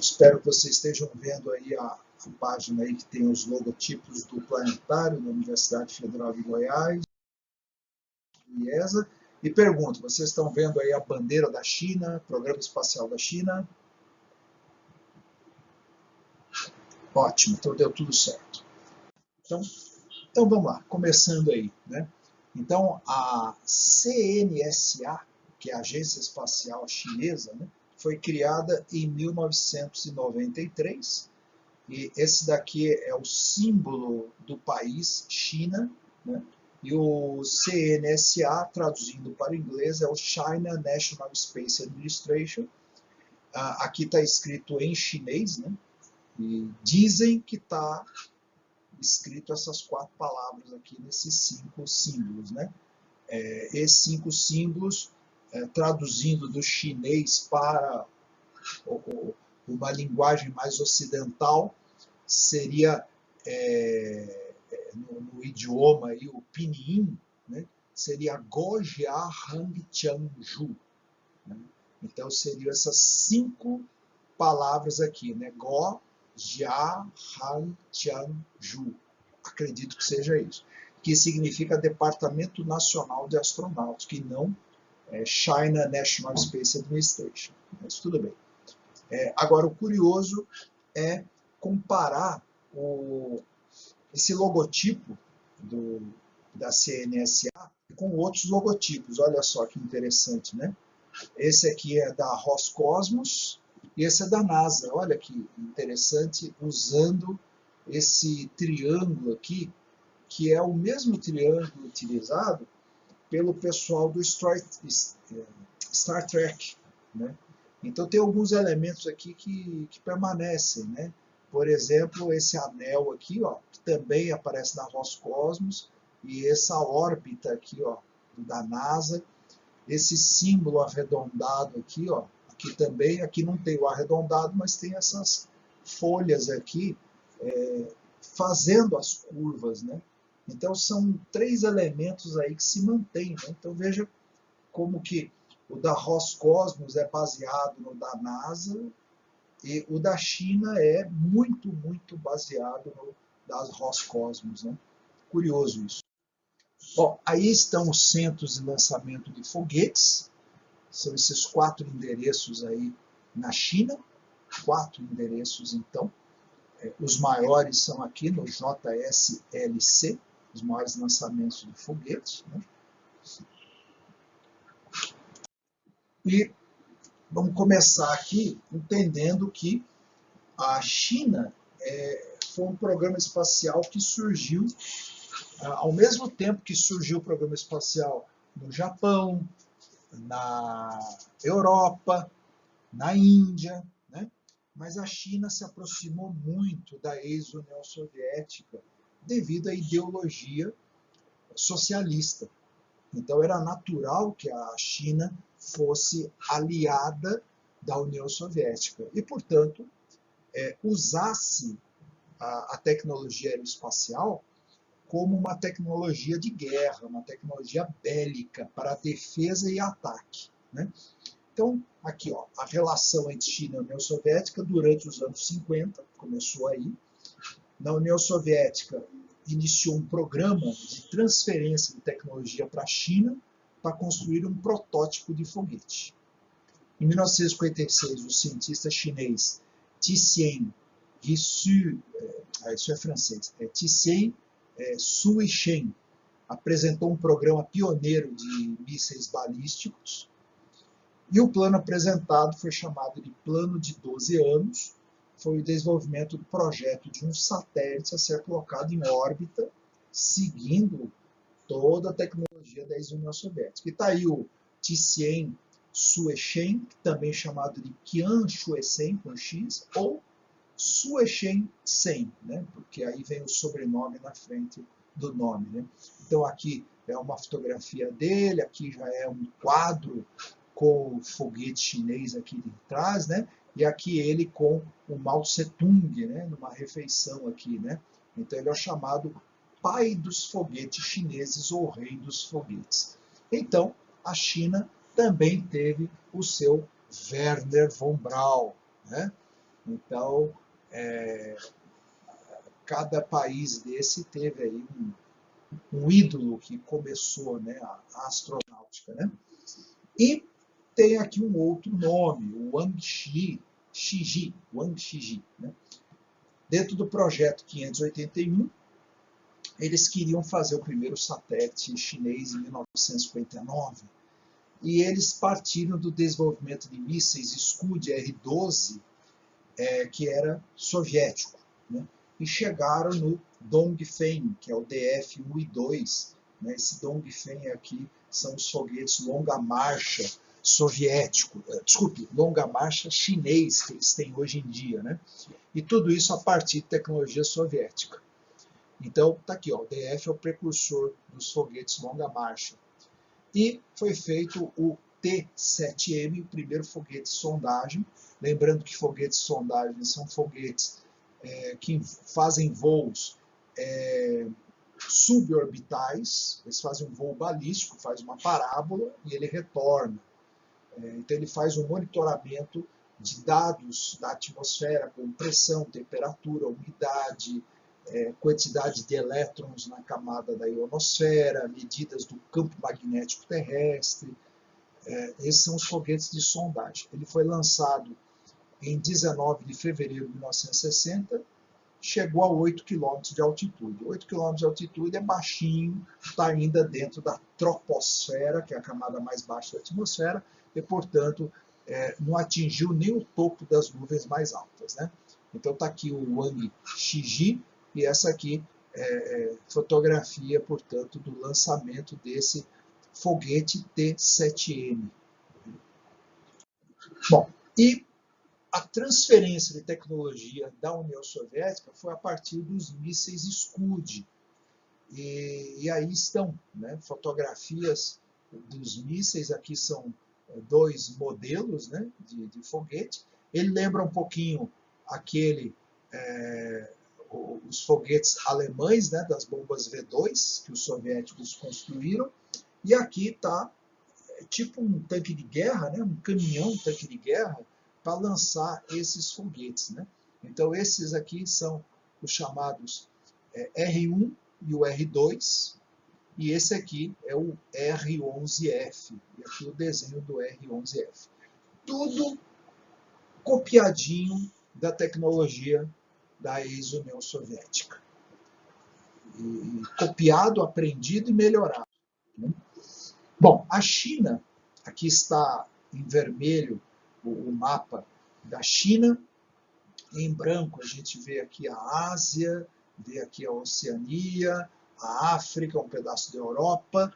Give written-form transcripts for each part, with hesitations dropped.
Espero que vocês estejam vendo aí a página aí que tem os logotipos do planetário da Universidade Federal de Goiás, do IESA. E pergunto, vocês estão vendo aí a bandeira da China, Programa Espacial da China? Ótimo, então deu tudo certo. Então vamos lá, começando aí, né? Então a CNSA, que é a Agência Espacial Chinesa, né, foi criada em 1993, e esse daqui é o símbolo do país, China, né? E o CNSA, traduzindo para o inglês, é o China National Space Administration. Aqui está escrito em chinês, né? E dizem que está escrito essas 4 palavras aqui nesses 5 símbolos, né? Esses 5 símbolos, traduzindo do chinês para uma linguagem mais ocidental, seria, no idioma aí, o pinyin, né? Seria Gojia Hang Tian Ju, né? Então seriam essas 5 palavras aqui, né? Go, Jia, Han, Tian, Ju. Acredito que seja isso. Que significa Departamento Nacional de Astronautas, que não é China National Space Administration. Mas tudo bem. Agora, o curioso é comparar esse logotipo da CNSA com outros logotipos. Olha só que interessante, né? Esse aqui é da Roscosmos e esse é da NASA. Olha que interessante, usando esse triângulo aqui, que é o mesmo triângulo utilizado pelo pessoal do Star Trek, né? Então tem alguns elementos aqui que permanecem, né? Por exemplo, esse anel aqui, ó, que também aparece na Roscosmos, e essa órbita aqui, ó, da NASA, esse símbolo arredondado aqui, ó, aqui também, aqui não tem o arredondado, mas tem essas folhas aqui fazendo as curvas, né? Então são 3 elementos aí que se mantêm, né? Então veja como que o da Roscosmos é baseado no da NASA e o da China é muito, muito baseado no das Roscosmos, né? Curioso isso. Bom, aí estão os centros de lançamento de foguetes, são esses 4 endereços aí na China, 4 endereços então. Os maiores são aqui no JSLC, os maiores lançamentos de foguetes, né? E vamos começar aqui entendendo que a China foi um programa espacial que surgiu ao mesmo tempo que surgiu o programa espacial no Japão, na Europa, na Índia, né? Mas a China se aproximou muito da ex-União Soviética devido à ideologia socialista. Então era natural que a China fosse aliada da União Soviética e, portanto, usasse a tecnologia aeroespacial como uma tecnologia de guerra, uma tecnologia bélica para defesa e ataque, né? Então, aqui, ó, a relação entre China e União Soviética durante os anos 50, começou aí. Na União Soviética, iniciou um programa de transferência de tecnologia para a China para construir um protótipo de foguete. Em 1956, o cientista chinês Tissien Suishen apresentou um programa pioneiro de mísseis balísticos, e o plano apresentado foi chamado de Plano de 12 anos, foi o desenvolvimento do projeto de um satélite a ser colocado em órbita, seguindo toda a tecnologia da ex-União Soviética. E está aí o Tissien Suishen, também chamado de Qian Shuisen, com X, ou Suishen Sen, né? Porque aí vem o sobrenome na frente do nome, né? Então aqui é uma fotografia dele, aqui já é um quadro com o foguete chinês aqui de trás, né? E aqui ele com o Mao Tse-tung, né? Numa refeição aqui, né? Então ele é o chamado pai dos foguetes chineses ou rei dos foguetes. Então a China também teve o seu Wernher von Braun, né? Então, cada país desse teve aí um ídolo que começou, né, a astronáutica, né? E tem aqui um outro nome, o Wang Shiji, né? Dentro do projeto 581, eles queriam fazer o primeiro satélite chinês em 1959, e eles partiram do desenvolvimento de mísseis Scud R-12, que era soviético, né? E chegaram no Dongfeng, que é o DF-1 e 2. Né? Esse Dongfeng aqui são os foguetes longa marcha soviético, longa marcha chinês que eles têm hoje em dia, né? E tudo isso a partir de tecnologia soviética. Então, tá aqui, ó, o DF é o precursor dos foguetes longa marcha. E foi feito o T-7M, o primeiro foguete de sondagem. Lembrando que foguetes de sondagem são foguetes que fazem voos suborbitais, eles fazem um voo balístico, faz uma parábola e ele retorna. Então ele faz um monitoramento de dados da atmosfera, como pressão, temperatura, umidade, quantidade de elétrons na camada da ionosfera, medidas do campo magnético terrestre. Esses são os foguetes de sondagem. Ele foi lançado em 19 de fevereiro de 1960, chegou a 8 km de altitude. 8 km de altitude é baixinho, está ainda dentro da troposfera, que é a camada mais baixa da atmosfera, e, portanto, não atingiu nem o topo das nuvens mais altas, né? Então está aqui o Wang Shiji, e essa aqui fotografia, portanto, do lançamento desse foguete T-7M. Bom, e a transferência de tecnologia da União Soviética foi a partir dos mísseis Scud. E aí estão, né, fotografias dos mísseis, aqui são dois modelos, né, de foguete. Ele lembra um pouquinho os foguetes alemães, né, das bombas V2, que os soviéticos construíram. E aqui está tipo um tanque de guerra, né, um caminhão tanque de guerra, para lançar esses foguetes, né? Então esses aqui são os chamados R1 e o R2, e esse aqui é o R11F, e aqui o desenho do R11F. Tudo copiadinho da tecnologia da ex-União Soviética. E copiado, aprendido e melhorado, né? Bom, a China, aqui está em vermelho o mapa da China, em branco a gente vê aqui a Ásia, vê aqui a Oceania, a África, um pedaço da Europa,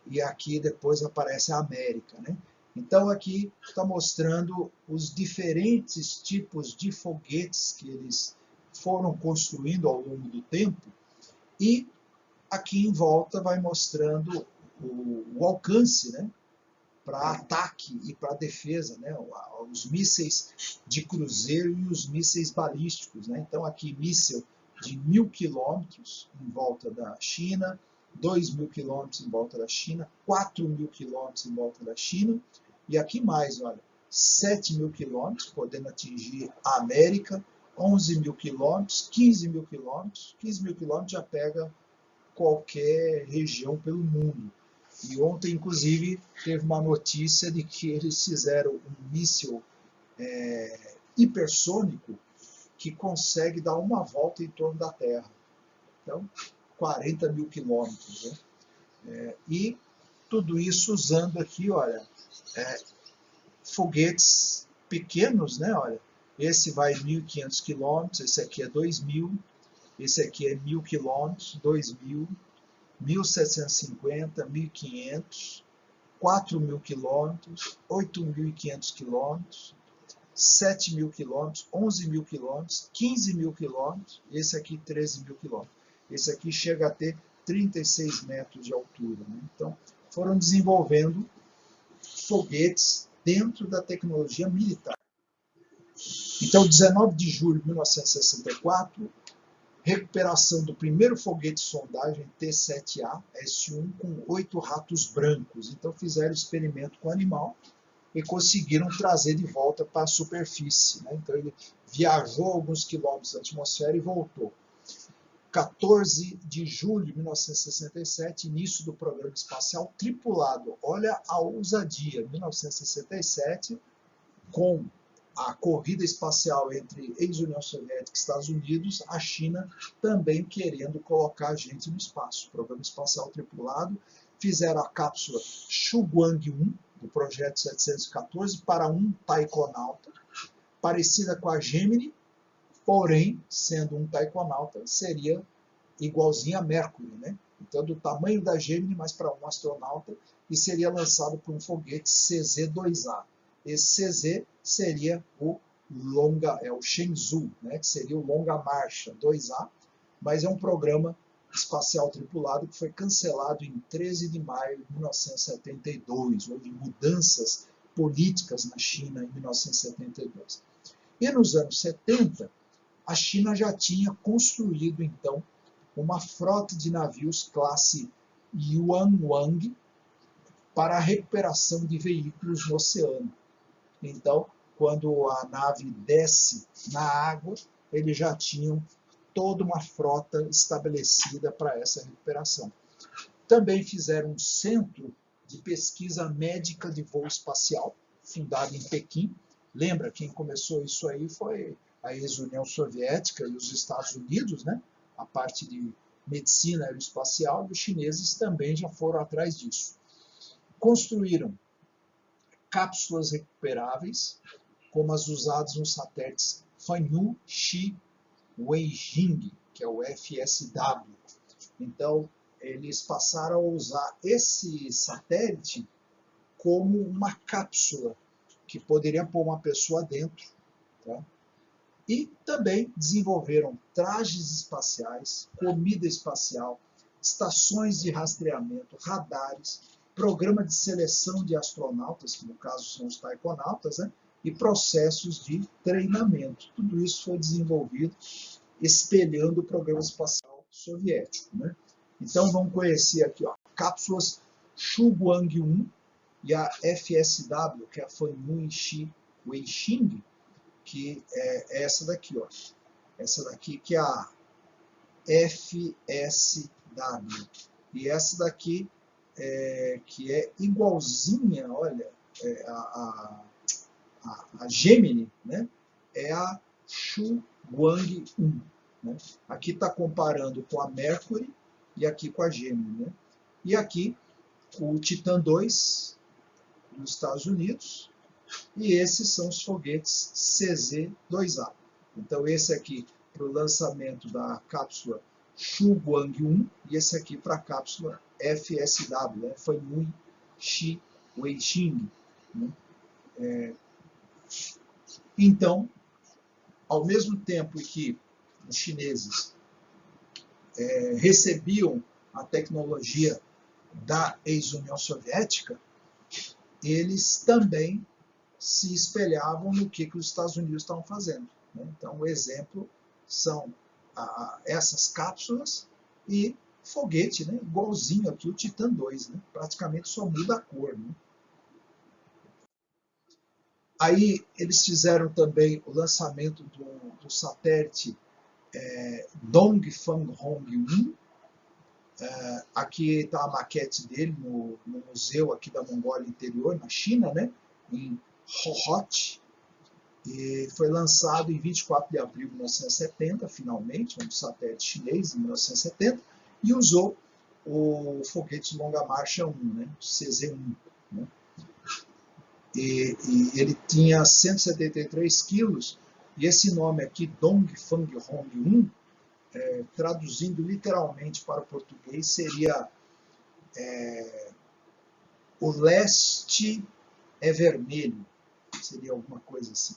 e aqui depois aparece a América, né? Então aqui está mostrando os diferentes tipos de foguetes que eles foram construindo ao longo do tempo, e aqui em volta vai mostrando o alcance, né, para ataque e para defesa, né, os mísseis de cruzeiro e os mísseis balísticos, né? Então aqui míssil de 1.000 quilômetros em volta da China, 2.000 quilômetros em volta da China, 4.000 quilômetros em volta da China, e aqui mais, olha, 7.000 quilômetros, podendo atingir a América, 11.000 quilômetros, 15.000 quilômetros, 15.000 quilômetros já pega qualquer região pelo mundo. E ontem, inclusive, teve uma notícia de que eles fizeram um míssil hipersônico que consegue dar uma volta em torno da Terra. Então, 40.000 quilômetros, né? E tudo isso usando aqui, olha, foguetes pequenos, né? Olha, esse vai 1.500 quilômetros, esse aqui é 2.000, esse aqui é 1.000 quilômetros, 2.000, 1.750, 1.500, 4.000 quilômetros, 8.500 quilômetros, 7.000 quilômetros, 11.000 quilômetros, 15.000 quilômetros, esse aqui 13.000 quilômetros. Esse aqui chega a ter 36 metros de altura, né? Então, foram desenvolvendo foguetes dentro da tecnologia militar. Então, 19 de julho de 1964, recuperação do primeiro foguete de sondagem T-7A S1 com 8 ratos brancos. Então fizeram experimento com o animal, e conseguiram trazer de volta para a superfície, né? Então ele viajou alguns quilômetros da atmosfera e voltou. 14 de julho de 1967, início do programa espacial tripulado. Olha a ousadia, 1967, com a corrida espacial entre ex-União Soviética e Estados Unidos, a China também querendo colocar gente no espaço. Programa espacial tripulado, fizeram a cápsula Shugwang-1, do projeto 714, para um taikonauta, parecida com a Gemini, porém, sendo um taikonauta, seria igualzinho a Mercury, né? Então, do tamanho da Gemini, mas para um astronauta, e seria lançado por um foguete CZ-2A. Esse CZ seria o Shenzhou, né? Que seria o longa marcha 2A, mas é um programa espacial tripulado que foi cancelado em 13 de maio de 1972. Houve mudanças políticas na China em 1972. E nos anos 70, a China já tinha construído, então, uma frota de navios classe Yuanwang para a recuperação de veículos no oceano. Então, quando a nave desce na água, eles já tinham toda uma frota estabelecida para essa recuperação. Também fizeram um centro de pesquisa médica de voo espacial, fundado em Pequim. Lembra, quem começou isso aí foi a ex-União Soviética e os Estados Unidos, né? A parte de medicina aeroespacial, e os chineses também já foram atrás disso. Construíram cápsulas recuperáveis, como as usadas nos satélites Fanyu, Xi, Weijing, que é o FSW. Então, eles passaram a usar esse satélite como uma cápsula que poderia pôr uma pessoa dentro, tá? E também desenvolveram trajes espaciais, comida espacial, estações de rastreamento, radares, programa de seleção de astronautas, que no caso são os taikonautas, né? E processos de treinamento. Tudo isso foi desenvolvido espelhando o programa espacial soviético, né? Então vamos conhecer aqui, ó, cápsulas Shugwang-1 e a FSW, que é a Fanyu Xi Weixing, que é essa daqui, ó. Essa daqui que é a FSW. E essa daqui, que é igualzinha, olha, a Gemini, né? É a Shugwang-1. Né? Aqui está comparando com a Mercury e aqui com a Gemini. Né? E aqui o Titan 2 dos Estados Unidos. E esses são os foguetes CZ-2A. Então esse aqui para o lançamento da cápsula Shugwang-1 e esse aqui para a cápsula FSW, né? Fanyu Xi Weixing. Né? Então, ao mesmo tempo que os chineses recebiam a tecnologia da ex-União Soviética, eles também se espelhavam no que os Estados Unidos estavam fazendo. Né? Então, o exemplo são essas cápsulas e foguete, né? Igualzinho aqui o Titan 2, né? Praticamente só muda a cor. Né? Aí eles fizeram também o lançamento do satélite Dongfang-Hong 1. Aqui está a maquete dele no museu aqui da Mongólia Interior, na China, né? Em Hohhot. E foi lançado em 24 de abril de 1970, finalmente, um satélite chinês, em 1970, e usou o foguete longa marcha 1, né? CZ-1. Né? E ele tinha 173 quilos, e esse nome aqui, Dongfang-Hong 1, traduzindo literalmente para o português, seria o leste é vermelho, seria alguma coisa assim.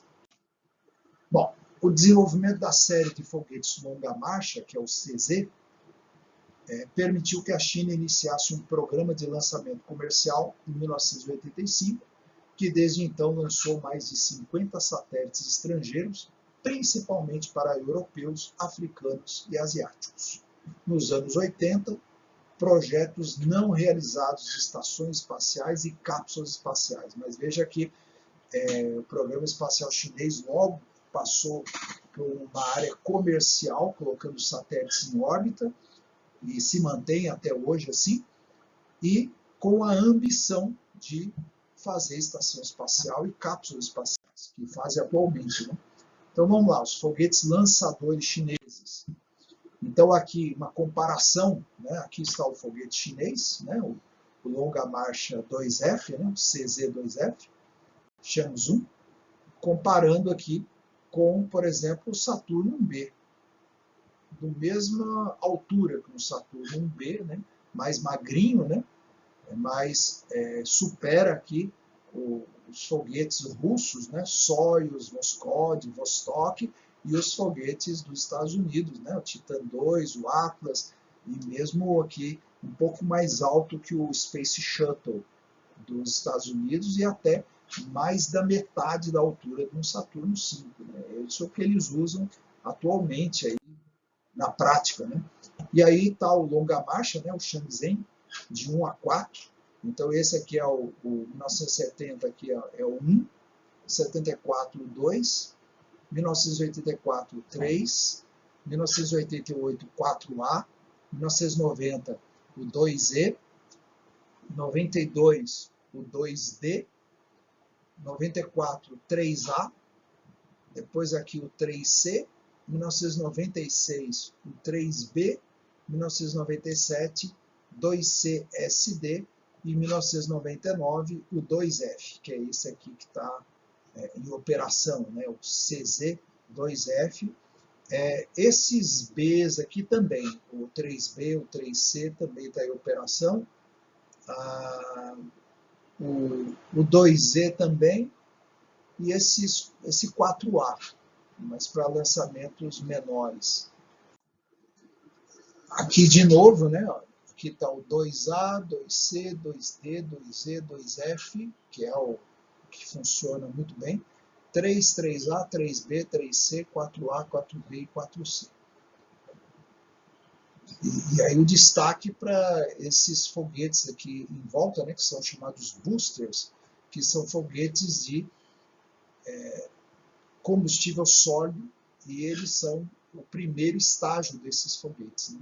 Bom, o desenvolvimento da série de foguetes longa marcha, que é o CZ, permitiu que a China iniciasse um programa de lançamento comercial em 1985, que desde então lançou mais de 50 satélites estrangeiros, principalmente para europeus, africanos e asiáticos. Nos anos 80, projetos não realizados de estações espaciais e cápsulas espaciais. Mas veja que o programa espacial chinês logo passou por uma área comercial, colocando satélites em órbita, e se mantém até hoje assim, e com a ambição de fazer estação espacial e cápsulas espaciais, que fazem atualmente, né? Então vamos lá, os foguetes lançadores chineses. Então aqui uma comparação, né? Aqui está o foguete chinês, né? o Longa Marcha 2F, né? o CZ-2F, Changzhou, comparando aqui com, por exemplo, o Saturno 1B, da mesma altura que o Saturno 1B, né? Mais magrinho, né? Mas supera aqui os foguetes russos, né? Soyuz, Voskhod, Vostok, e os foguetes dos Estados Unidos, né? O Titan II, o Atlas, e mesmo aqui um pouco mais alto que o Space Shuttle dos Estados Unidos, e até mais da metade da altura de um Saturno V. Né? Isso é o que eles usam atualmente aí, na prática. Né? E aí está o longa marcha, né? O Shenzhen, de 1 a 4. Então esse aqui é o 1970, aqui é o 1, 74 o 2, 1984 o 3, 1988 o 4A, 1990 o 2E, 92 o 2D, 94 o 3A, depois aqui o 3C, 1996 o 3B, 1997 2CSD e 1999 o 2F, que é esse aqui que está em operação, né, o CZ-2F. Esses Bs aqui também, o 3B, o 3C também está em operação, o 2Z também, e esse 4A, mas para lançamentos menores. Aqui de novo, né? Aqui está o 2A, 2C, 2D, 2E, 2F, que é o que funciona muito bem. 3, 3A, 3B, 3C, 4A, 4B e 4C. E aí o destaque para esses foguetes aqui em volta, né, que são chamados boosters, que são foguetes de combustível sólido, e eles são o primeiro estágio desses foguetes. Né?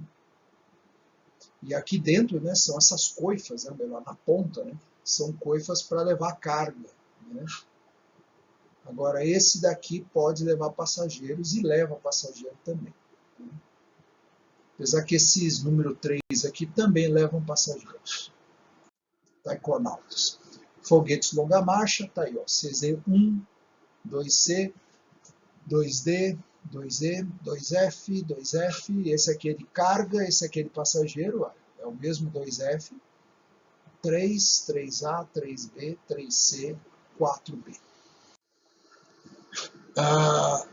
E aqui dentro, né, são essas coifas, né, lá na ponta, né, são coifas para levar carga. Né? Agora, esse daqui pode levar passageiros e leva passageiro também. Né? Apesar que esses número 3 aqui também levam passageiros. Taikonautas. Foguetes longa marcha, tá aí, ó, CZ-1, 2C, 2D, 2E, 2F, 2F, esse aqui é de carga, esse aqui é de passageiro, ó, é o mesmo 2F, 3, 3A, 3B, 3C, 4B.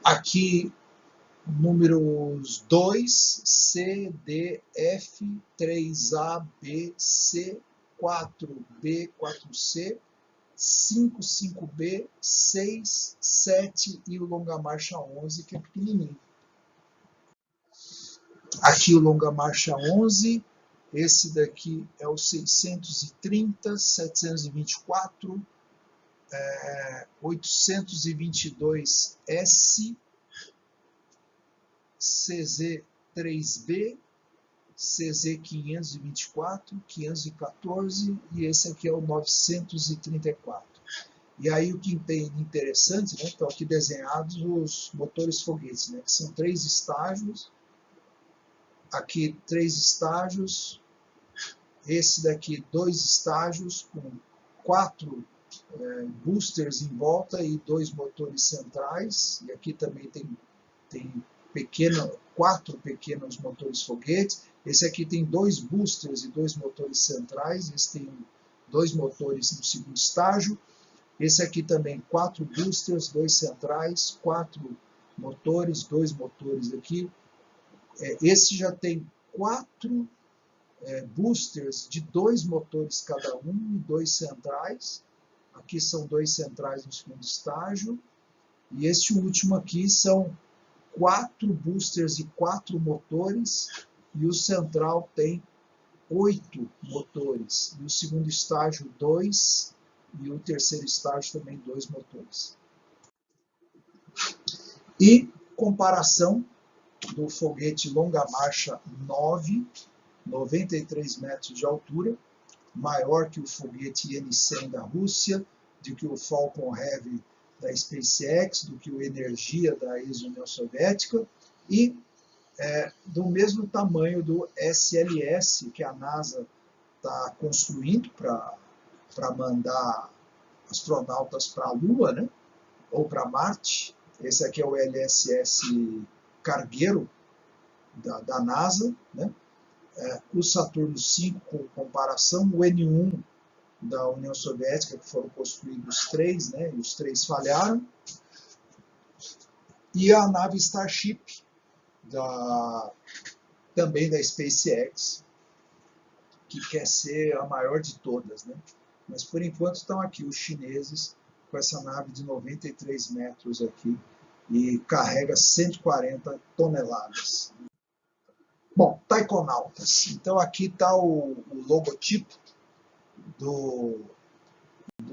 Aqui, números 2, C, D, F, 3A, B, C, 4B, 4C, 5, 5B, 6, 7 e o longa marcha 11, que é pequenininho. Aqui o longa marcha 11, esse daqui é o 630, 724, 822S, CZ3B, CZ524, 514 e esse aqui é o 934. E aí o que tem de interessante, né, estão aqui desenhados os motores foguetes, né, que são 3 estágios, aqui 3 estágios, esse daqui 2 estágios com 4 boosters em volta e 2 motores centrais, e aqui também tem 4 pequenos motores foguetes. Esse aqui tem 2 boosters e 2 motores centrais, esse tem 2 motores no segundo estágio. Esse aqui também 4 boosters, 2 centrais, 4 motores, 2 motores aqui. Esse já tem 4 boosters de 2 motores cada um e 2 centrais. Aqui são 2 centrais no segundo estágio. E este último aqui são 4 boosters e 4 motores. E o central tem 8 motores, e o segundo estágio 2, e o terceiro estágio também 2 motores. E comparação do foguete Longa Marcha 9, 93 metros de altura, maior que o foguete N-100 da Rússia, do que o Falcon Heavy da SpaceX, do que o Energia da ex-União Soviética, e do mesmo tamanho do SLS, que a NASA está construindo para mandar astronautas para a Lua, né? Ou para Marte. Esse aqui é o LSS Cargueiro da NASA, né? O Saturno V, com comparação, o N1 da União Soviética, que foram construídos 3, né? E os 3 falharam, e a nave Starship, também da SpaceX, que quer ser a maior de todas, né? Mas por enquanto estão aqui os chineses com essa nave de 93 metros aqui e carrega 140 toneladas. Bom, taikonautas. Então aqui está o logotipo do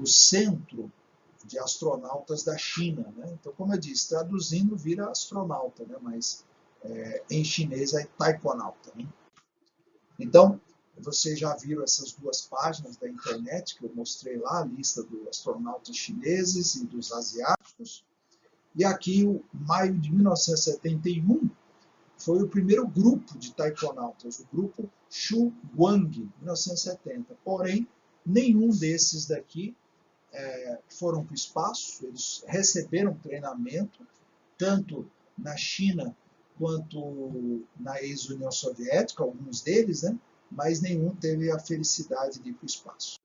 Centro de Astronautas da China, né? Então, como eu disse, traduzindo vira astronauta, né? Mas em chinês é taikonauta, né? Então, vocês já viram essas duas páginas da internet que eu mostrei lá, a lista dos astronautas chineses e dos asiáticos. E aqui, em maio de 1971, foi o primeiro grupo de taikonautas, o grupo Shu Guang, 1970. Porém, nenhum desses daqui foram para o espaço, eles receberam treinamento, tanto na China quanto na ex-União Soviética, alguns deles, né? Mas nenhum teve a felicidade de ir para o espaço.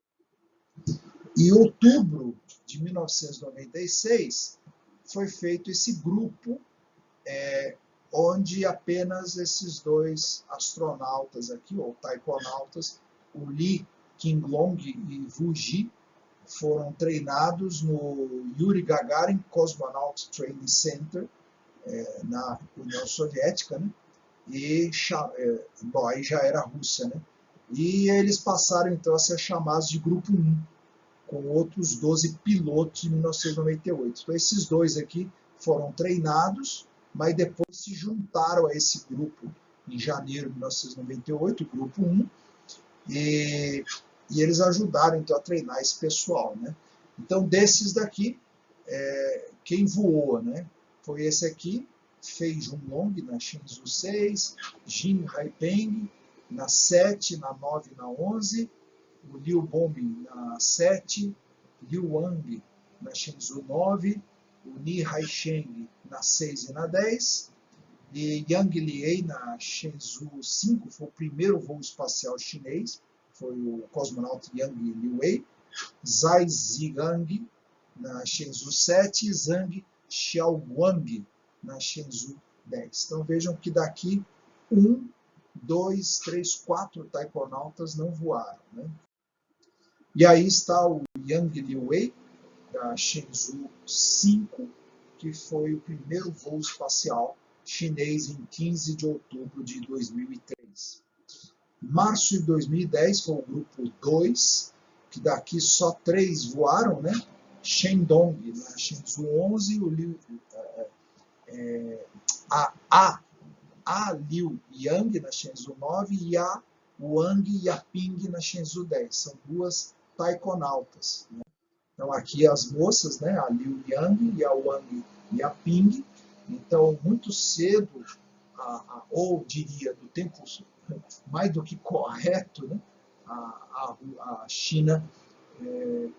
Em outubro de 1996, foi feito esse grupo, onde apenas esses 2 astronautas aqui, ou taikonautas, o Li Qinglong e Wu Ji, foram treinados no Yuri Gagarin Cosmonaut Training Center, na União Soviética, né? E bom, aí já era a Rússia, né? E eles passaram então a ser chamados de Grupo 1, com outros 12 pilotos em 1998. Então esses 2 aqui foram treinados, mas depois se juntaram a esse grupo em janeiro de 1998, o Grupo 1, e eles ajudaram então a treinar esse pessoal, né? Então desses daqui, quem voou, né? Foi esse aqui, Fei Junlong na Shenzhou 6, Jin Haipeng na 7, na 9 e na 11, o Liu Bomin na 7, Liu Wang na Shenzhou 9, o Ni Haisheng na 6 e na 10, e Yang Liei na Shenzhou 5, foi o primeiro voo espacial chinês, foi o cosmonauta Yang Liwei, Zhai Zigang na Shenzhou 7 e Zhang Xiaoguang na Shenzhou 10. Então vejam que daqui 1, 2, 3, 4 taikonautas não voaram, né? E aí está o Yang Liwei, da Shenzhou 5, que foi o primeiro voo espacial chinês em 15 de outubro de 2003. Março de 2010 foi o grupo 2, que daqui só 3 voaram, né? Shendong na Shenzhou 11, a Liu Yang na Shenzhou 9 e a Wang Yaping na Shenzhou 10. São 2 taikonautas, né? Então aqui as moças, né? A Liu Yang e a Wang Yaping. Então muito cedo, ou diria do tempo mais do que correto, né? A China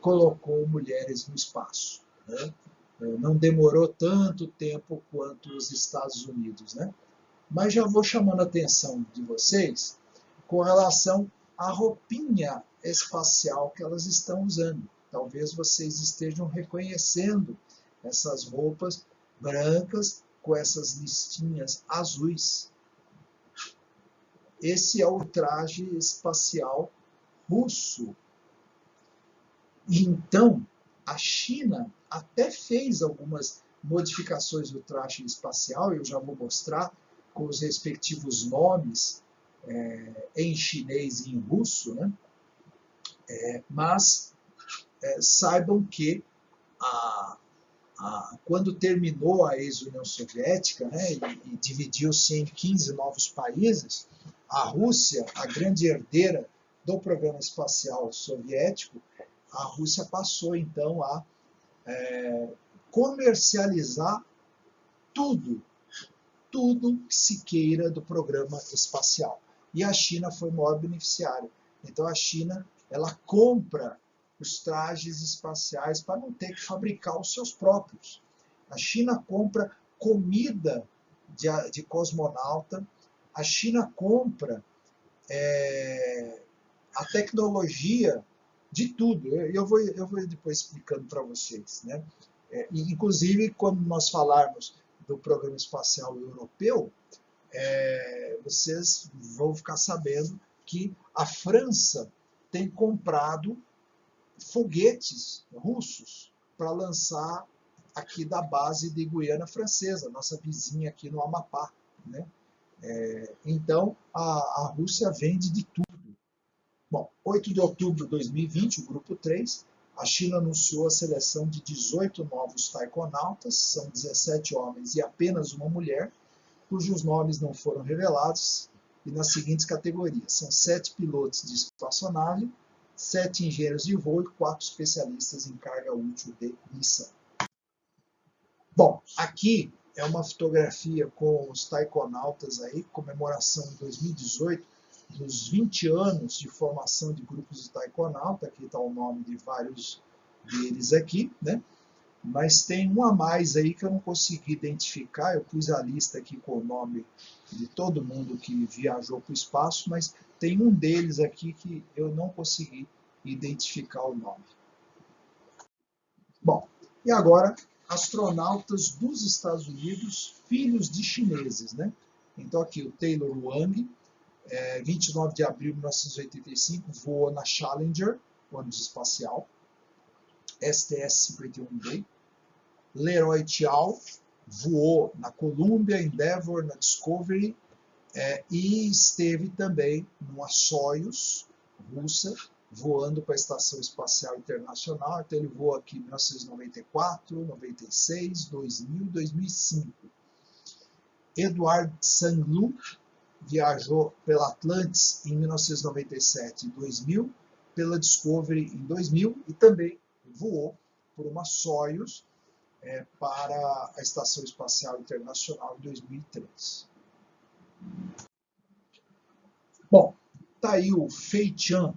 colocou mulheres no espaço, né? Não demorou tanto tempo quanto os Estados Unidos, né? Mas já vou chamando a atenção de vocês com relação à roupinha espacial que elas estão usando. Talvez vocês estejam reconhecendo essas roupas brancas com essas listinhas azuis. Esse é o traje espacial russo. Então, a China até fez algumas modificações do traje espacial, eu já vou mostrar com os respectivos nomes em chinês e em russo, né? Mas saibam que quando terminou a ex-União Soviética, né, e dividiu-se em 15 novos países, a Rússia, a grande herdeira do programa espacial soviético, a Rússia passou então a comercializar tudo que se queira do programa espacial. E a China foi o maior beneficiário. Então a China, ela compra os trajes espaciais para não ter que fabricar os seus próprios. A China compra comida de cosmonauta, a China compra a tecnologia de tudo. Eu vou depois explicando para vocês, né? Inclusive, quando nós falarmos do programa espacial europeu, vocês vão ficar sabendo que a França tem comprado foguetes russos para lançar aqui da base de Guiana Francesa, nossa vizinha aqui no Amapá, né? Então, a Rússia vende de tudo. Bom, 8 de outubro de 2020, o grupo 3, a China anunciou a seleção de 18 novos taikonautas, são 17 homens e apenas uma mulher, cujos nomes não foram revelados, e nas seguintes categorias: são 7 pilotos de espaçonave, 7 engenheiros de voo e 4 especialistas em carga útil de missão. Bom, aqui é uma fotografia com os taikonautas aí, comemoração em 2018 dos 20 anos de formação de grupos de taikonauta. Aqui está o nome de vários deles aqui, né? Mas tem um a mais aí que eu não consegui identificar. Eu pus a lista aqui com o nome de todo mundo que viajou para o espaço, mas tem um deles aqui que eu não consegui identificar o nome. Bom, e agora, astronautas dos Estados Unidos, filhos de chineses, né? Então aqui o Taylor Wang, 29 de abril de 1985, voou na Challenger, ônibus espacial, STS-51B. Leroy Chiao voou na Columbia, Endeavour, na Discovery, e esteve também numa Soyuz russa, voando para a Estação Espacial Internacional. Então ele voou aqui em 1994, 96, 2000 e 2005. Edward Sanglu viajou pela Atlantis em 1997 e 2000, pela Discovery em 2000 e também voou por uma Soyuz para a Estação Espacial Internacional em 2003. Bom, tá aí o Fei Tian.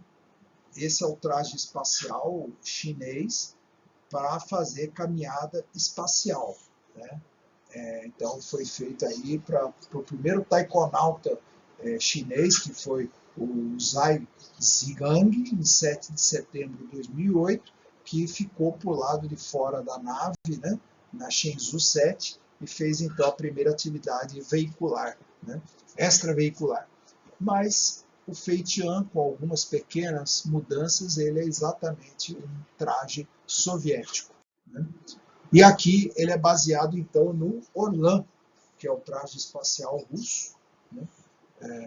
Esse é o traje espacial chinês para fazer caminhada espacial, né? Então foi feito aí para o primeiro taikonauta chinês, que foi o Zhai Zigang, em 7 de setembro de 2008, que ficou por lado de fora da nave, né, na Shenzhou 7, e fez então a primeira atividade veicular, né, extraveicular. Mas o Fei Tian, com algumas pequenas mudanças, ele é exatamente um traje soviético, né? E aqui ele é baseado então no Orlan, que é o traje espacial russo, né,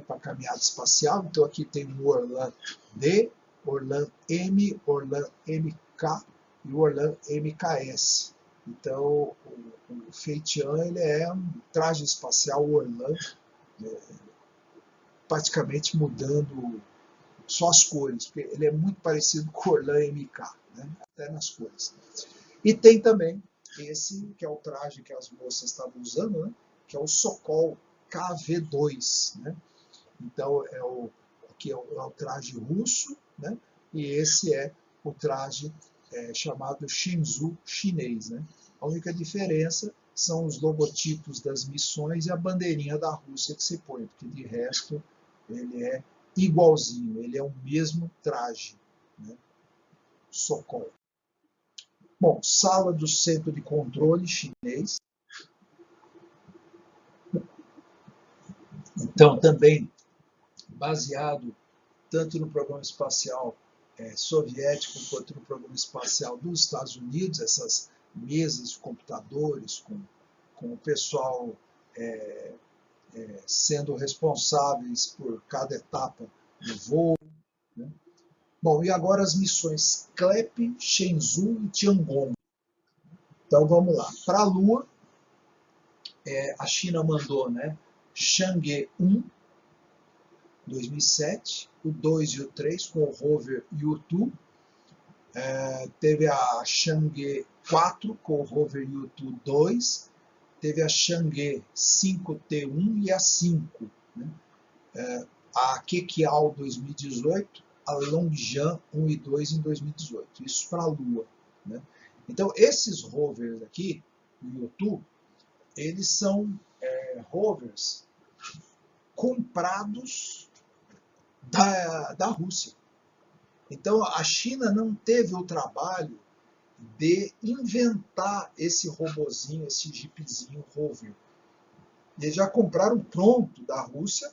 para caminhada espacial. Então aqui tem o Orlan D, Orlan M, Orlan MK e o Orlan MKS. Então o Fei Tian, ele é um traje espacial Orlan, praticamente mudando só as cores, porque ele é muito parecido com o Orlan MK, né, até nas cores. E tem também esse que é o traje que as moças estavam usando, né, que é o Sokol KV-2, né? Então aqui é o traje russo, né? E esse é o traje chamado Shenzhou chinês, né? A única diferença são os logotipos das missões e a bandeirinha da Rússia que se põe, porque de resto ele é igualzinho, ele é o mesmo traje, né? Sokol. Bom, sala do centro de controle chinês. Então, também baseado tanto no programa espacial soviético quanto no programa espacial dos Estados Unidos, essas mesas de computadores com o pessoal sendo responsáveis por cada etapa do voo, né? Bom, e agora as missões CLEP, Shenzhou e Tiangong. Então vamos lá. Para a Lua, a China mandou, né, Chang'e 1, 2007, o 2 e o 3 com o rover Yutu. Teve a Chang'e 4 com o rover Yutu 2. Teve a Chang'e 5T1 e a 5. Né? A Kekiao 2018, a Longyan 1 e 2 em 2018. Isso para a Lua. Né? Então, esses rovers aqui, o Yutu, eles são rovers comprados da Rússia. Então, a China não teve o trabalho de inventar esse robozinho, esse jeepzinho rover. Eles já compraram pronto da Rússia,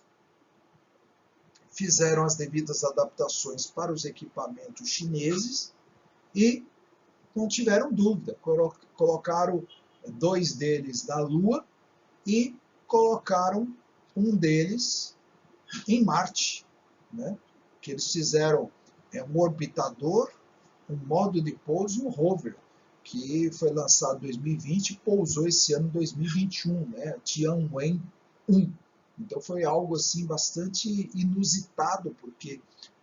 fizeram as devidas adaptações para os equipamentos chineses e não tiveram dúvida. Colocaram 2 deles na Lua e colocaram um deles em Marte, né? Que eles fizeram um orbitador, um módulo de pouso e um rover, que foi lançado em 2020 e pousou esse ano em 2021, né? Tianwen 1. Então foi algo assim bastante inusitado, porque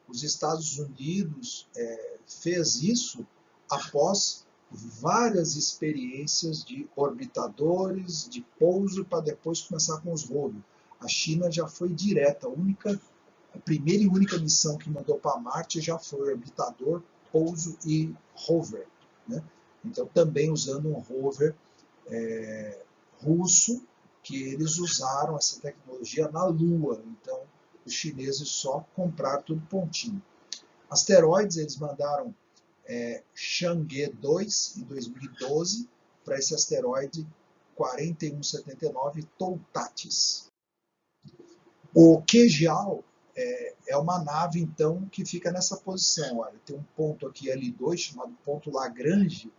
os Estados Unidos fez isso após várias experiências de orbitadores, de pouso, para depois começar com os rovers. A China já foi direta, a primeira e única missão que mandou para Marte já foi orbitador, pouso e rover. Né? Então também usando um rover russo, que eles usaram essa tecnologia na Lua. Então os chineses só compraram tudo pontinho. Asteroides, eles mandaram Chang'e 2 em 2012 para esse asteroide 4179 Toutatis. O Kejiao é uma nave, então, que fica nessa posição. Olha, tem um ponto aqui, L2, chamado ponto Lagrange,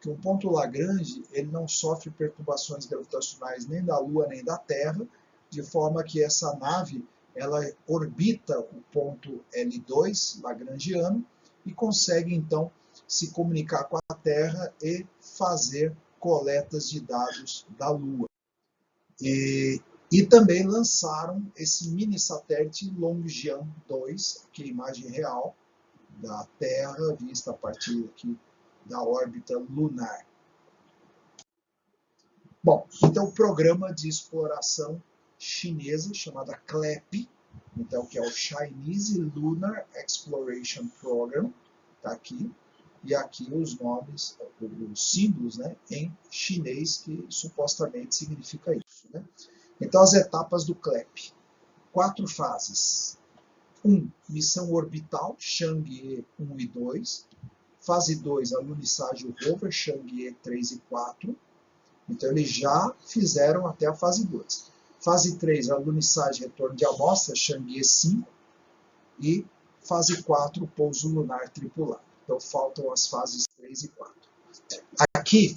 que um ponto Lagrange ele não sofre perturbações gravitacionais nem da Lua nem da Terra, de forma que essa nave ela orbita o ponto L2 lagrangiano e consegue, então, se comunicar com a Terra e fazer coletas de dados da Lua. E também lançaram esse mini satélite Longyan 2, que é a imagem real da Terra vista a partir aqui da órbita lunar. Bom, então o programa de exploração chinesa, chamada CLEP, então, que é o Chinese Lunar Exploration Program, está aqui, e aqui os nomes, os símbolos, né, em chinês, que supostamente significa isso. Né? Então, as etapas do CLEP. 4 fases. 1. Missão orbital, Chang'e 1 e 2. Fase 2, alunissagem rover, Chang'e 3 e 4. Então, eles já fizeram até a fase 2. Fase 3, alunissagem retorno de amostra, Chang'e 5. E fase 4, pouso lunar tripulado. Então, faltam as fases 3 e 4. Aqui,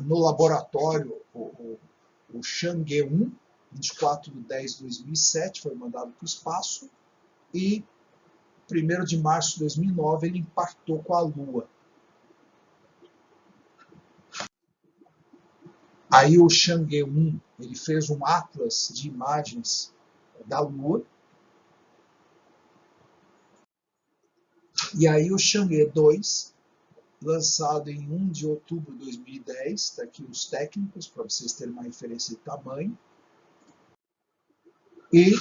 no laboratório, o Chang'e 1, 24 de 10 de 2007, foi mandado para o espaço e 1º de março de 2009 ele impactou com a Lua. Aí o Chang'e 1 ele fez um atlas de imagens da Lua. E aí o Chang'e 2, lançado em 1 de outubro de 2010, está aqui os técnicos, para vocês terem uma referência de tamanho. E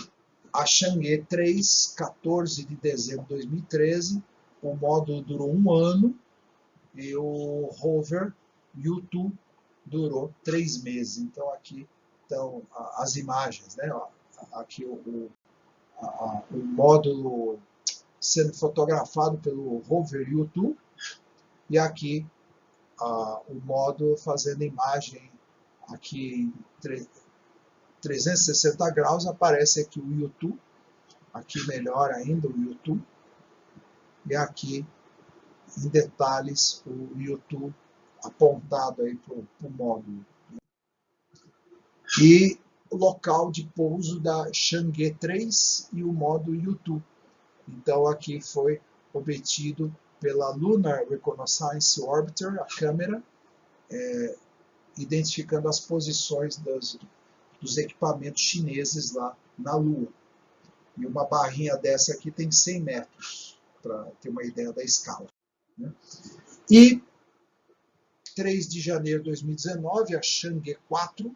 a Chang'e 3, 14 de dezembro de 2013, o módulo durou 1 ano e o rover Yutu durou 3 meses. Então aqui estão as imagens, né? Aqui o módulo sendo fotografado pelo rover Yutu e aqui o módulo fazendo imagem aqui 360 graus, aparece aqui o Yutu, aqui melhor ainda o Yutu, e aqui em detalhes o Yutu apontado aí para o módulo. E local de pouso da Chang'e 3 e o modo Yutu. Então aqui foi obtido pela Lunar Reconnaissance Orbiter, a câmera, identificando as posições dos equipamentos chineses lá na Lua. E uma barrinha dessa aqui tem 100 metros, para ter uma ideia da escala, né? E 3 de janeiro de 2019, a Chang'e 4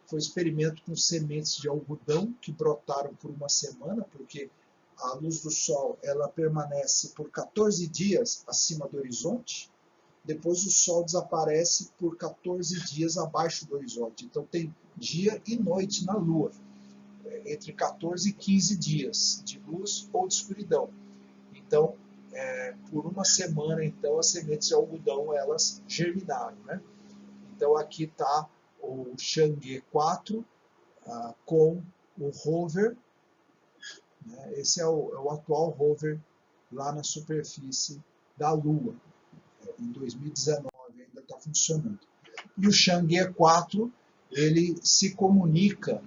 foi um experimento com sementes de algodão que brotaram por uma semana, porque a luz do Sol ela permanece por 14 dias acima do horizonte, depois o Sol desaparece por 14 dias abaixo do horizonte. Então tem dia e noite na Lua, entre 14 e 15 dias de luz ou de escuridão. Então, por uma semana, então, as sementes de algodão elas germinaram, né? Então aqui está o Chang'e 4 com o rover, né? Esse é o atual rover lá na superfície da Lua. Em 2019 ainda está funcionando. E o Chang'e 4 ele se comunica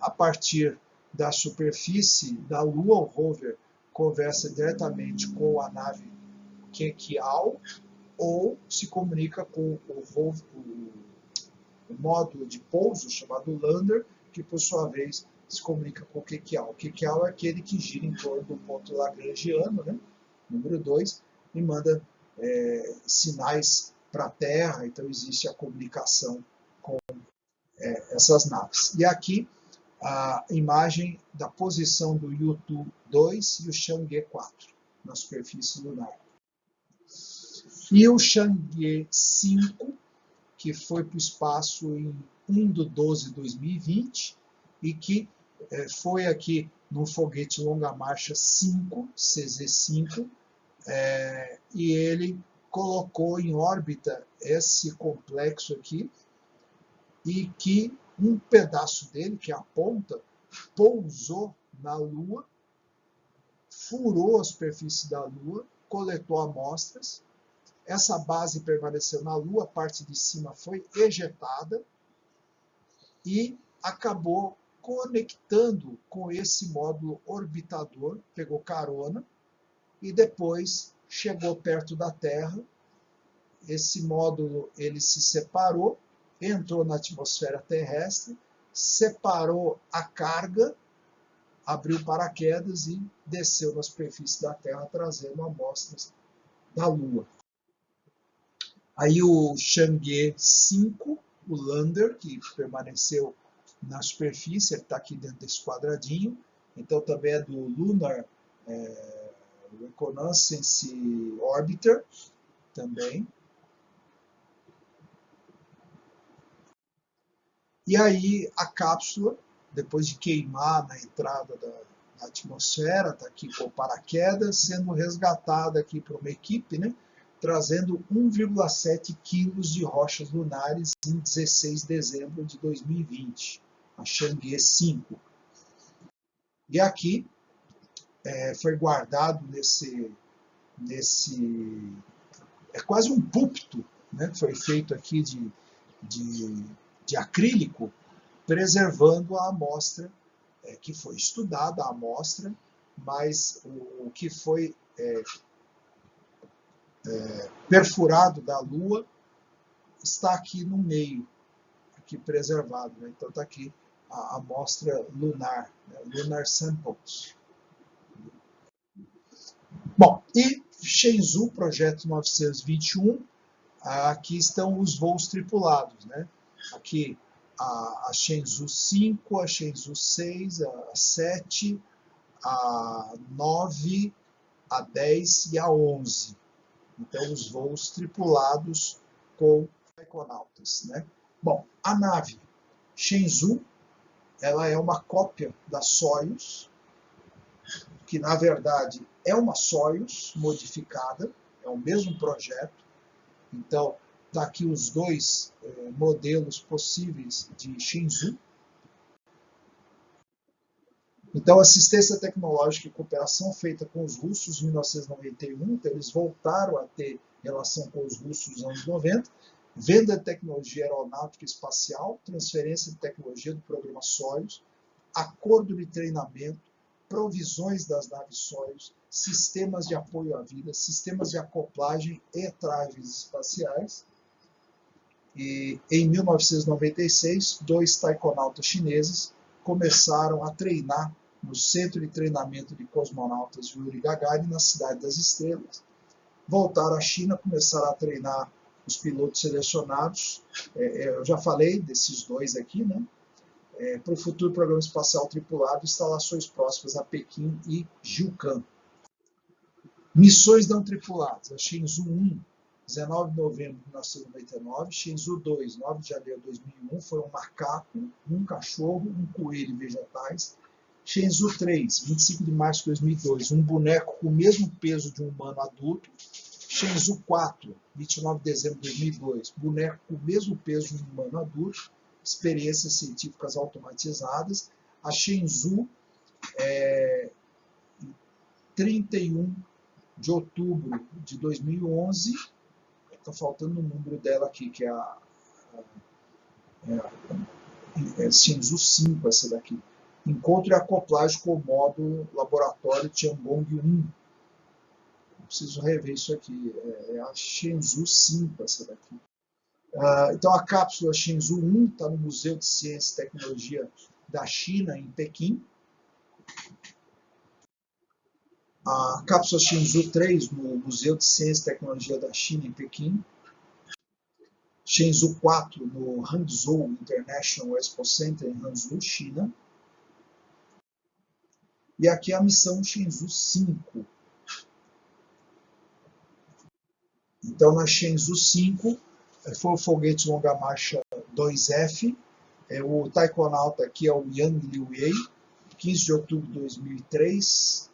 a partir da superfície da Lua. O rover conversa diretamente com a nave Kekiao ou se comunica com o módulo de pouso chamado Lander, que por sua vez se comunica com o Kekiao. O Kekiao é aquele que gira em torno do ponto lagrangiano, né, número 2, e manda sinais para a Terra. Então existe a comunicação com essas naves. E aqui a imagem da posição do Yutu 2 e o Chang'e 4 na superfície lunar. E o Chang'e 5, que foi para o espaço em 1/12/2020 e que foi aqui no foguete longa marcha 5, CZ5, e ele colocou em órbita esse complexo aqui, e que um pedaço dele, que é a ponta, pousou na Lua, furou a superfície da Lua, coletou amostras. Essa base permaneceu na Lua, a parte de cima foi ejetada e acabou conectando com esse módulo orbitador, pegou carona e depois chegou perto da Terra. Esse módulo ele se separou, entrou na atmosfera terrestre, separou a carga, abriu paraquedas e desceu na superfície da Terra, trazendo amostras da Lua. Aí o Chang'e 5, o Lander, que permaneceu na superfície, ele está aqui dentro desse quadradinho, então também é do Lunar Reconnaissance Orbiter, também. E aí a cápsula, depois de queimar na entrada da atmosfera, está aqui com paraquedas, sendo resgatada aqui por uma equipe, né, trazendo 1,7 quilos de rochas lunares em 16 de dezembro de 2020, a Chang'e 5. E aqui foi guardado nesse é quase um púlpito, né, que foi feito aqui de acrílico, preservando a amostra, que foi estudada a amostra, mas o que foi perfurado da Lua está aqui no meio, aqui preservado, né? Então está aqui a amostra lunar, né? Lunar Samples. Bom, e Shenzhou, projeto 921, aqui estão os voos tripulados, né? Aqui a Shenzhou 5, a Shenzhou 6, a 7, a 9, a 10 e a 11. Então, os voos tripulados com taikonautas, né? Bom, a nave Shenzhou, ela é uma cópia da Soyuz, que na verdade é uma Soyuz modificada, é o mesmo projeto. Então, está aqui os dois modelos possíveis de Shenzhou. Então, assistência tecnológica e cooperação feita com os russos em 1991, então eles voltaram a ter relação com os russos nos anos 90, venda de tecnologia aeronáutica e espacial, transferência de tecnologia do programa Soyuz, acordo de treinamento, provisões das naves Soyuz, sistemas de apoio à vida, sistemas de acoplagem e trajes espaciais. E em 1996, 2 taikonautas chineses começaram a treinar no Centro de Treinamento de Cosmonautas Yuri Gagarin, na Cidade das Estrelas. Voltaram à China, começaram a treinar os pilotos selecionados. Eu já falei desses 2 aqui, né? Para o futuro programa espacial tripulado, instalações próximas a Pequim e Jiuquan. Missões não tripuladas. A Shenzhou 1, 19 de novembro de 1999. Shenzhou 2, 9 de janeiro de 2001. Foi um macaco, um cachorro, um coelho e vegetais. Shenzhou 3, 25 de março de 2002. Um boneco com o mesmo peso de um humano adulto. Shenzhou 4, 29 de dezembro de 2002. Boneco com o mesmo peso de um humano adulto. Experiências científicas automatizadas. A Shenzhou 31 de outubro de 2011, está faltando o número dela aqui, que é a Shenzhou 5, essa daqui. Encontro e acoplagem com o módulo laboratório Tiangong 1. Preciso rever isso aqui. É a Shenzhou 5, essa daqui. Então, a cápsula Shenzhou 1 está no Museu de Ciência e Tecnologia da China, em Pequim. A cápsula Shenzhou 3 no Museu de Ciência e Tecnologia da China, em Pequim. Shenzhou 4 no Hangzhou International Expo Center, em Hangzhou, China. E aqui a missão Shenzhou 5. Então, na Shenzhou 5, foi o foguete longa marcha 2F. O taikonauta aqui é o Yang Liwei, 15 de outubro de 2003.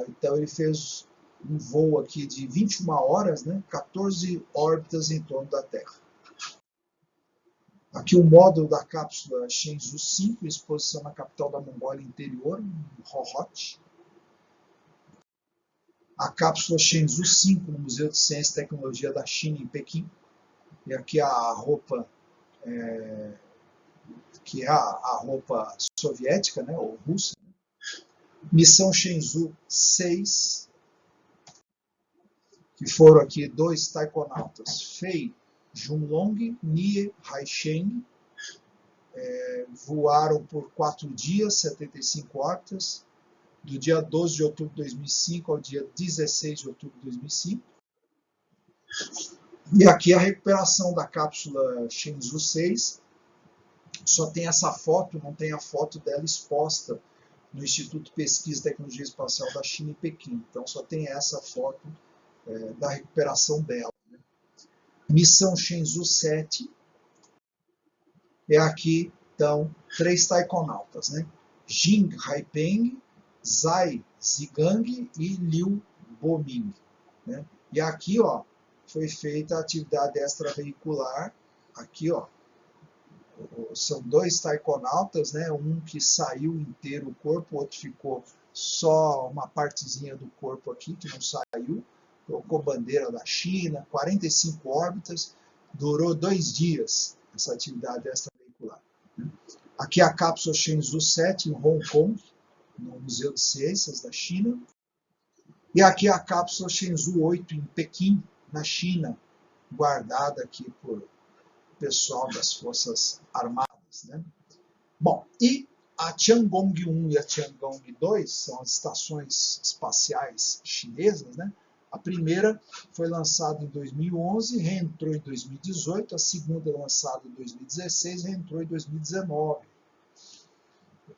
Então, ele fez um voo aqui de 21 horas, né, 14 órbitas em torno da Terra. Aqui o módulo da cápsula Shenzhou 5, exposição na capital da Mongólia Interior, em Hohhot. A cápsula Shenzhou 5 no Museu de Ciência e Tecnologia da China, em Pequim. E aqui a roupa, que é a roupa soviética, né, ou russa. Missão Shenzhou 6, que foram aqui 2 taikonautas, Fei Junlong, Nie Haisheng, voaram por 4 dias, 75 órbitas, do dia 12 de outubro de 2005 ao dia 16 de outubro de 2005. E aqui a recuperação da cápsula Shenzhou 6, só tem essa foto, não tem a foto dela exposta no Instituto de Pesquisa e Tecnologia Espacial da China, em Pequim. Então só tem essa foto da recuperação dela. Né? Missão Shenzhou 7, é aqui, então, 3 taikonautas, né? Jing Haipeng, Zhai Zigang e Liu Boming. Né? E aqui, ó, foi feita a atividade extraveicular. Aqui, ó, são 2 taikonautas, né? Um que saiu inteiro o corpo, o outro ficou só uma partezinha do corpo aqui, que não saiu. Colocou bandeira da China, 45 órbitas, durou 2 dias essa atividade extraveicular. Né? Aqui a cápsula Shenzhou 7, em Hong Kong, no Museu de Ciências da China. E aqui a cápsula Shenzhou 8, em Pequim, na China, guardada aqui por pessoal das Forças Armadas. Né? Bom, e a Tiangong 1 e a Tiangong 2 são as estações espaciais chinesas. Né? A primeira foi lançada em 2011, reentrou em 2018, a segunda lançada em 2016, reentrou em 2019.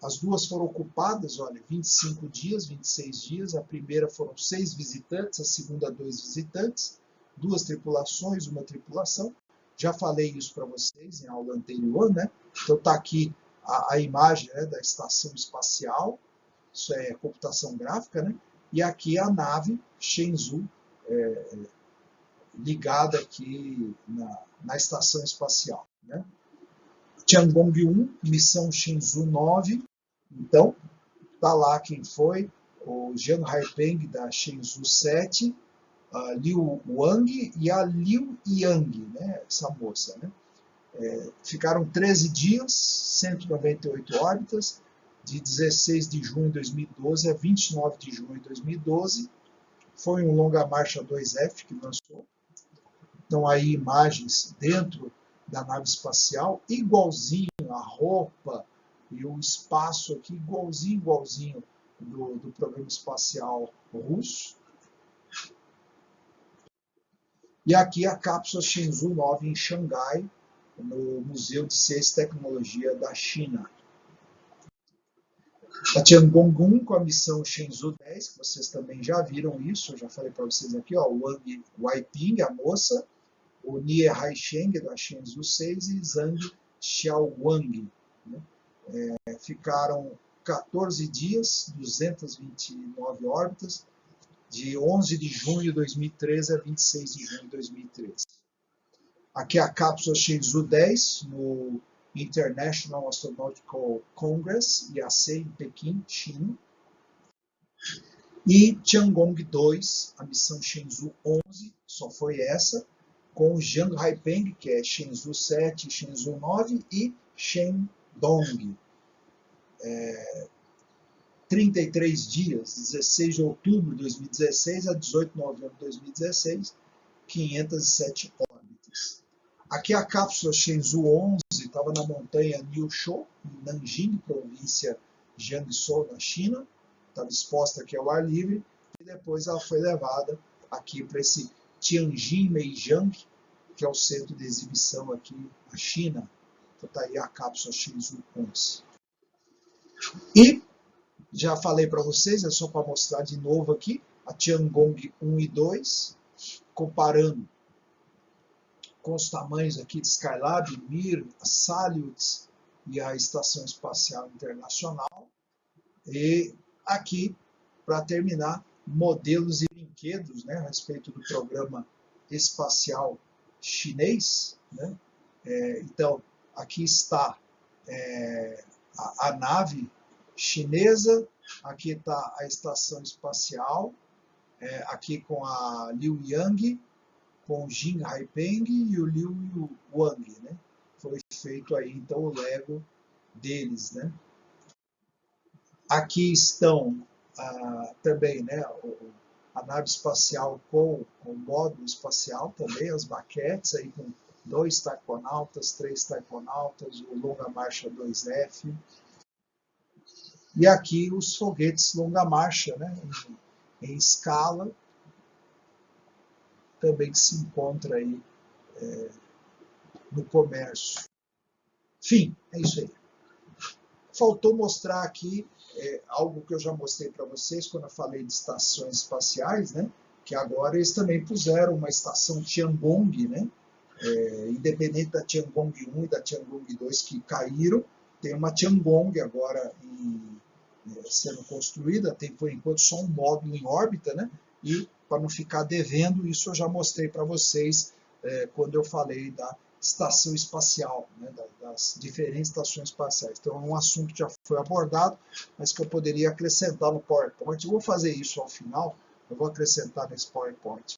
As duas foram ocupadas, olha, 25 dias, 26 dias. A primeira foram 6 visitantes, a segunda 2 visitantes, 2 tripulações, 1 tripulação. Já falei isso para vocês em aula anterior, né? Então está aqui a imagem, né, da estação espacial, isso é computação gráfica, né? E aqui a nave Shenzhou ligada aqui na estação espacial. Né? Tiangong 1, missão Shenzhou 9. Então, está lá quem foi, o Jiang Haipeng da Shenzhou 7, a Liu Wang e a Liu Yang, né, essa moça, né? Ficaram 13 dias, 198 órbitas, de 16 de junho de 2012 a 29 de junho de 2012. Foi um longa marcha 2F que lançou. Então aí imagens dentro da nave espacial, igualzinho a roupa e o espaço aqui, igualzinho do programa espacial russo. E aqui a cápsula Shenzhou 9 em Xangai, no Museu de Ciência e Tecnologia da China. A Tiangong-1 com a missão Shenzhou 10, que vocês também já viram isso, eu já falei para vocês aqui, ó, o Wang Weiping, a moça, o Nie Haisheng da Shenzhou 6 e Zhang Xiaowang. Né? Ficaram 14 dias, 229 órbitas, de 11 de junho de 2013 a 26 de junho de 2013. Aqui a cápsula Shenzhou 10, no International Astronautical Congress, IAC, em Pequim, China. E Tiangong 2, a missão Shenzhou 11, só foi essa, com Jiang Haipeng, que é Shenzhou 7, Shenzhou 9 e Shendong. 33 dias, 16 de outubro de 2016 a 18 de novembro de 2016, 507 órbitas. Aqui a cápsula Shenzhou 11 estava na montanha Niushou, em Nanjing, província Jiangsu, na China. Estava exposta aqui ao ar livre, e depois ela foi levada aqui para esse Tianjin Meijiang, que é o centro de exibição aqui na China. Então está aí a cápsula Shenzhou 11. E já falei para vocês, é só para mostrar de novo aqui, a Tiangong 1 e 2, comparando com os tamanhos aqui de Skylab, Mir, a Salyut e a Estação Espacial Internacional. E aqui, para terminar, modelos e brinquedos, né, a respeito do programa espacial chinês. Né? Então, aqui está a nave chinesa, aqui está a estação espacial, aqui com a Liu Yang, com o Jing Haipeng e o Liu Wang. Né? Foi feito aí, então, o Lego deles. Né? Aqui estão também, né, a nave espacial com o módulo espacial também, as maquetes aí com 2 taikonautas, 3 taikonautas, o longa marcha 2F. E aqui os foguetes longa marcha, né, em escala, também que se encontra aí no comércio. Enfim, é isso aí. Faltou mostrar aqui algo que eu já mostrei para vocês quando eu falei de estações espaciais, né? Que agora eles também puseram uma estação Tiangong, né? Independente da Tiangong 1 e da Tiangong 2 que caíram, tem uma Tiangong agora sendo construída, tem por enquanto só um módulo em órbita, né? E para não ficar devendo, isso eu já mostrei para vocês quando eu falei da estação espacial, né, das diferentes estações espaciais. Então é um assunto que já foi abordado, mas que eu poderia acrescentar no PowerPoint. Eu vou fazer isso ao final, eu vou acrescentar nesse PowerPoint.